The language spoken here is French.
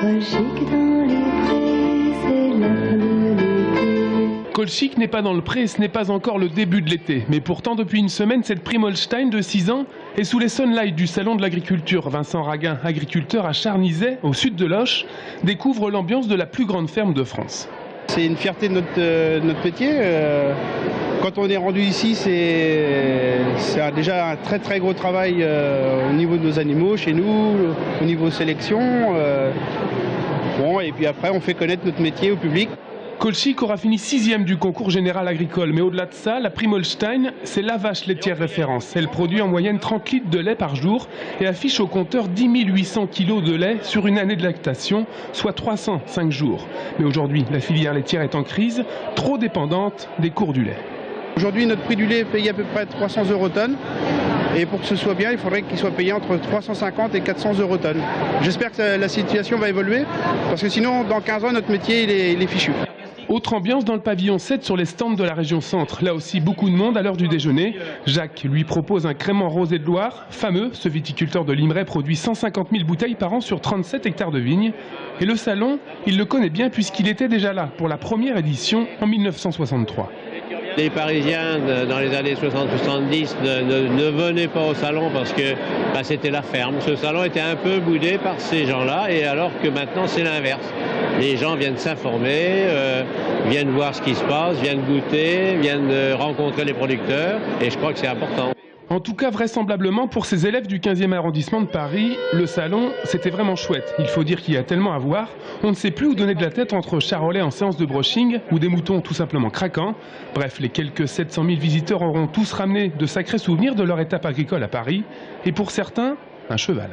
Colchique dans les prés, c'est la fin de l'été. Colchique n'est pas dans le pré et ce n'est pas encore le début de l'été. Mais pourtant, depuis une semaine, cette prime Holstein de 6 ans est sous les sunlights du salon de l'agriculture. Vincent Raguin, agriculteur à Charnizet, au sud de Loches, découvre l'ambiance de la plus grande ferme de France. C'est une fierté de notre métier. Quand on est rendu ici, c'est déjà un très très gros travail au niveau de nos animaux, chez nous, au niveau sélection. Et puis après, on fait connaître notre métier au public. Colchique aura fini 6e du concours général agricole. Mais au-delà de ça, la prime Holstein, c'est la vache laitière référence. Elle produit en moyenne 30 litres de lait par jour et affiche au compteur 10 800 kg de lait sur une année de lactation, soit 305 jours. Mais aujourd'hui, la filière laitière est en crise, trop dépendante des cours du lait. Aujourd'hui, notre prix du lait est payé à peu près 300 € tonne. Et pour que ce soit bien, il faudrait qu'il soit payé entre 350 et 400 € tonne. J'espère que la situation va évoluer, parce que sinon, dans 15 ans, notre métier il est fichu. Autre ambiance dans le pavillon 7 sur les stands de la région centre. Là aussi, beaucoup de monde à l'heure du déjeuner. Jacques lui propose un crément rosé de Loire. Fameux, ce viticulteur de Limeray produit 150 000 bouteilles par an sur 37 hectares de vignes. Et le salon, il le connaît bien puisqu'il était déjà là pour la première édition en 1963. Les Parisiens, dans les années 60-70, ne venaient pas au salon parce que c'était la ferme. Ce salon était un peu boudé par ces gens-là, et alors que maintenant c'est l'inverse. Les gens viennent s'informer, viennent voir ce qui se passe, viennent goûter, viennent rencontrer les producteurs, et je crois que c'est important. En tout cas, vraisemblablement, pour ces élèves du 15e arrondissement de Paris, le salon, c'était vraiment chouette. Il faut dire qu'il y a tellement à voir. On ne sait plus où donner de la tête entre charolais en séance de brushing ou des moutons tout simplement craquants. Bref, les quelques 700 000 visiteurs auront tous ramené de sacrés souvenirs de leur étape agricole à Paris. Et pour certains, un cheval.